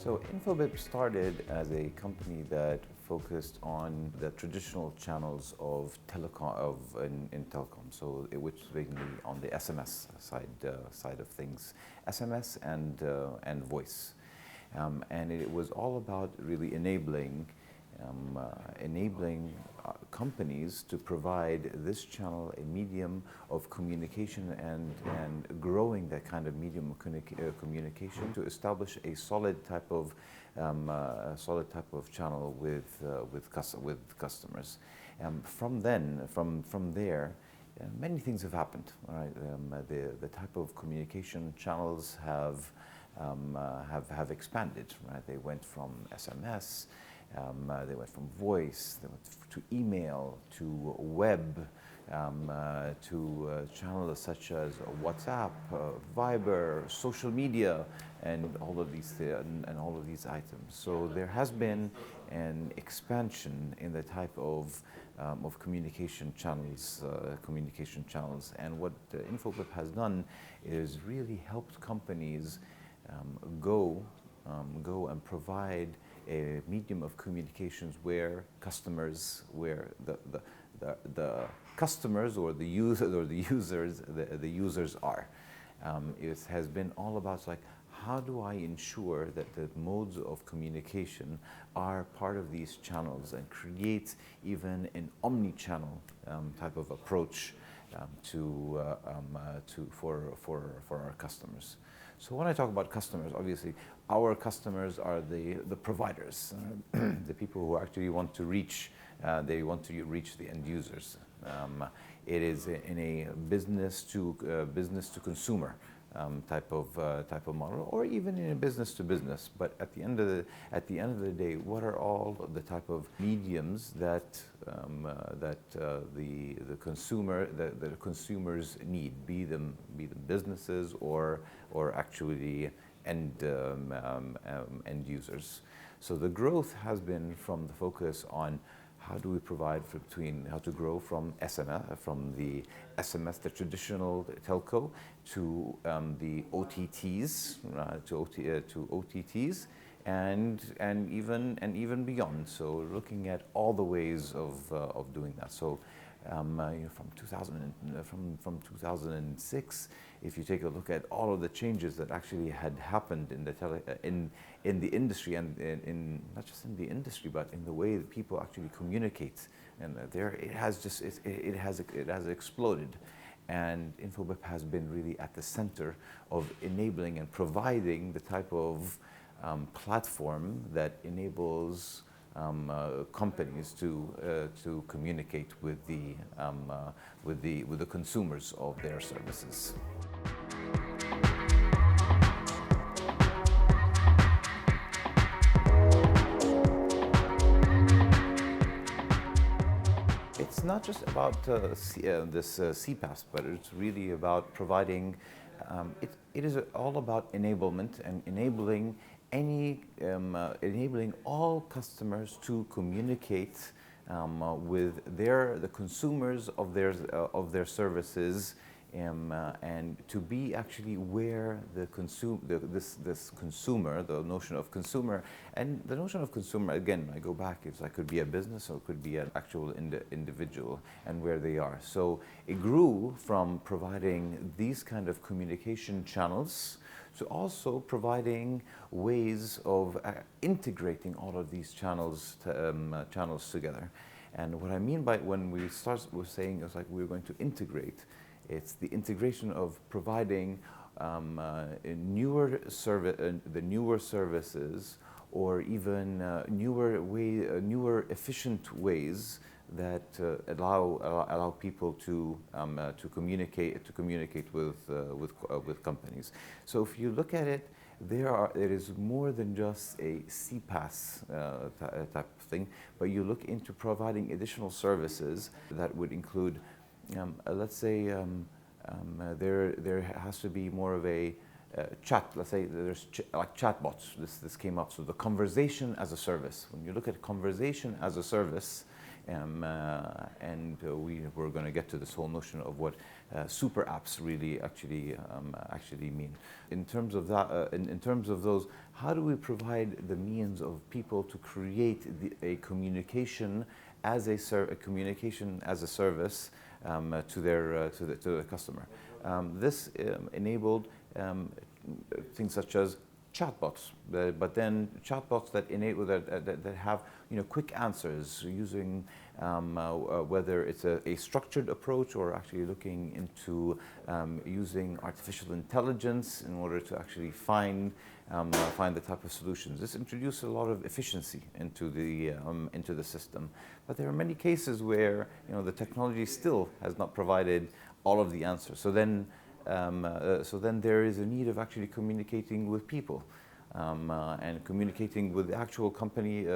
So Infobip started as a company that focused on the traditional channels of telecom in telecom. So which is basically on the SMS side of things, SMS and voice, and it was all about really enabling companies to provide this channel a medium of communication and growing that kind of medium of communication to establish a solid type of channel with customers. From there, many things have happened. Right? The type of communication channels have expanded. Right? They went from SMS. They went from voice, they went to email, to web, to channels such as WhatsApp, Viber, social media, and all of these items. So there has been an expansion in the type of communication channels. And what Infobip has done is really helped companies go and provide a medium of communications where the customers or the users are. It has been all about like, how do I ensure that the modes of communication are part of these channels and create even an omni-channel type of approach for our customers. So when I talk about customers, obviously our customers are the providers, the people who actually want to reach the end users. It is in a business to consumer type of model, or even in a business to business. But at the end of the day, what are all the type of mediums that the consumers need, be them businesses or actually end users. So the growth has been from the focus on how do we provide how to grow from the SMS, the traditional telco, to the OTTs, to OTTs, and even beyond. So looking at all the ways of doing that. So from 2006, if you take a look at all of the changes that actually had happened in the industry, and in not just in the industry, but in the way that people actually communicate, and it has exploded. And Infobip has been really at the center of enabling and providing the type of platform that enables companies to communicate with the consumers of their services. It's not just about this CPaaS, but it's really about providing. It is all about enablement and enabling all customers to communicate with the consumers of their services, and to be actually where this consumer, the notion of consumer, and the notion of consumer, again, I go back, it's like, could be a business or it could be an actual individual, and where they are. So it grew from providing these kind of communication channels to also providing ways of integrating all of these channels together. And what I mean by when we're saying it's like we're going to integrate, it's the integration of providing the newer services, or even newer efficient ways that allow people to communicate with companies. So if you look at it, it is more than just a CPaaS type of thing, but you look into providing additional services that would include, let's say, there has to be more of a chat. Let's say there's like chatbots. This came up. So the conversation as a service. When you look at conversation as a service, We're going to get to this whole notion of what super apps really actually mean. In terms of that, in terms of those, how do we provide the means of people to create a communication as a service to the customer? This enabled things such as chatbots, but then chatbots that have quick answers using whether it's a structured approach or actually looking into using artificial intelligence in order to actually find the type of solutions. This introduced a lot of efficiency into the system, but there are many cases where the technology still has not provided all of the answers. So then there is a need of actually communicating with people and communicating with the actual company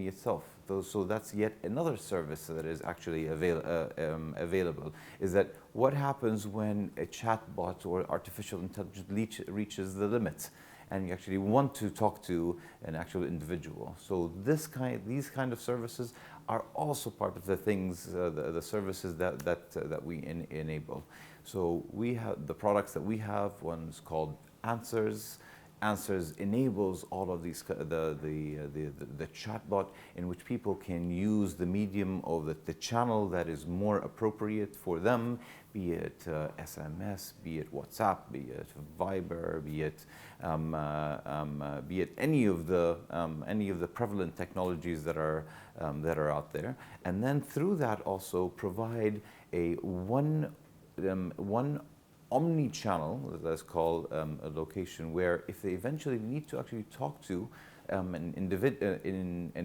itself. So that's yet another service that is actually available. Is that what happens when a chatbot or artificial intelligence reaches the limit, and you actually want to talk to an actual individual? So these kind of services are also part of the things, the services that we enable. So we have the products that we have. One's called Answers. Answers enables all of these, the chatbot, in which people can use the medium of the channel that is more appropriate for them, be it SMS, be it WhatsApp, be it Viber, be it any of the prevalent technologies that are out there, and then through that also provide a one omnichannel, that's called a location, where if they eventually need to actually talk to an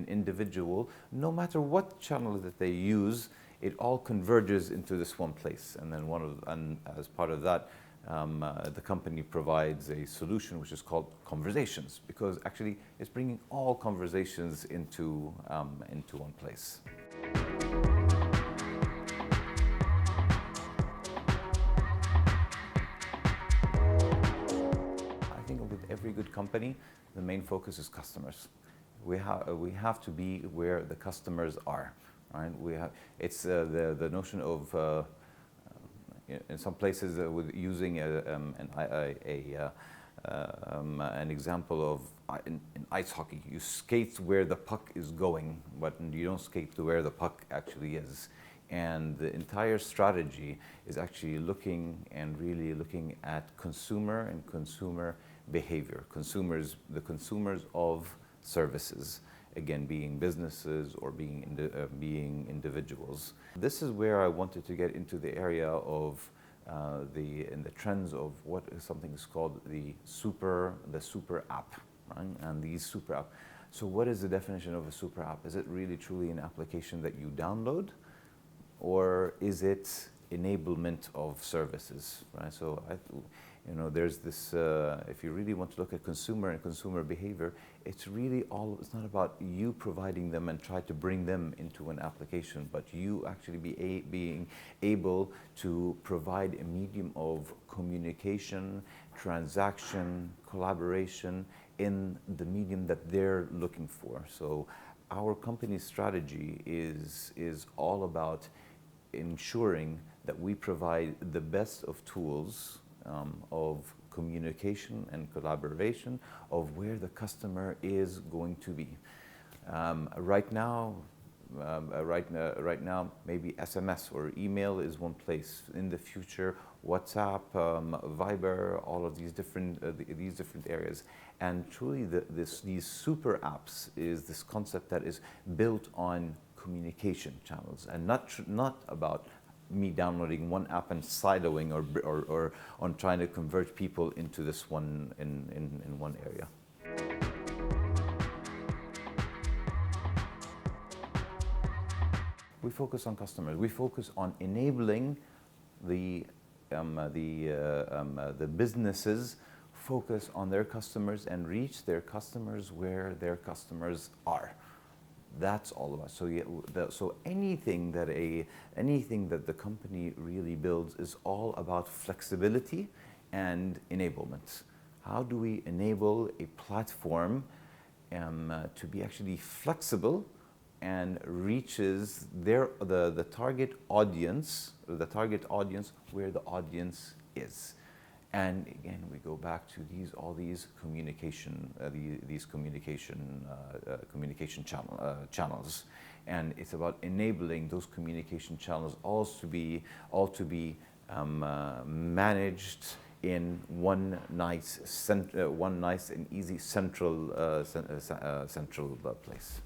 individual, no matter what channel that they use, it all converges into this one place. And then as part of that, the company provides a solution which is called Conversations, because actually it's bringing all conversations into one place. Every good company, the main focus is customers. We have to be where the customers are, right? It's the notion of in some places with using an example of in ice hockey, you skate where the puck is going, but you don't skate to where the puck actually is. And the entire strategy is actually really looking at consumer and consumer behavior, the consumers of services, again, being businesses or being individuals. This is where I wanted to get into the area of the trends of what something is called the super app, right? And these super app. So what is the definition of a super app? Is it really truly an application that you download, or is it enablement of services, right? So there's this, if you really want to look at consumer and consumer behavior, it's not about you providing them and try to bring them into an application, but you actually being able to provide a medium of communication, transaction, collaboration in the medium that they're looking for. So our company's strategy is all about ensuring that we provide the best of tools of communication and collaboration of where the customer is going to be. Right now, maybe SMS or email is one place. In the future, WhatsApp, Viber, all of these different areas. And truly, these super apps is this concept that is built on communication channels, and not about me downloading one app and siloing or on trying to convert people into this one in one area. We focus on customers. We focus on enabling the businesses focus on their customers and reach their customers where their customers are. That's all of us. So anything that the company really builds is all about flexibility and enablement. How do we enable a platform to be actually flexible and reaches the target audience where the audience is. And again, we go back to all these communication channels, and it's about enabling those communication channels all to be managed in one nice and easy central place.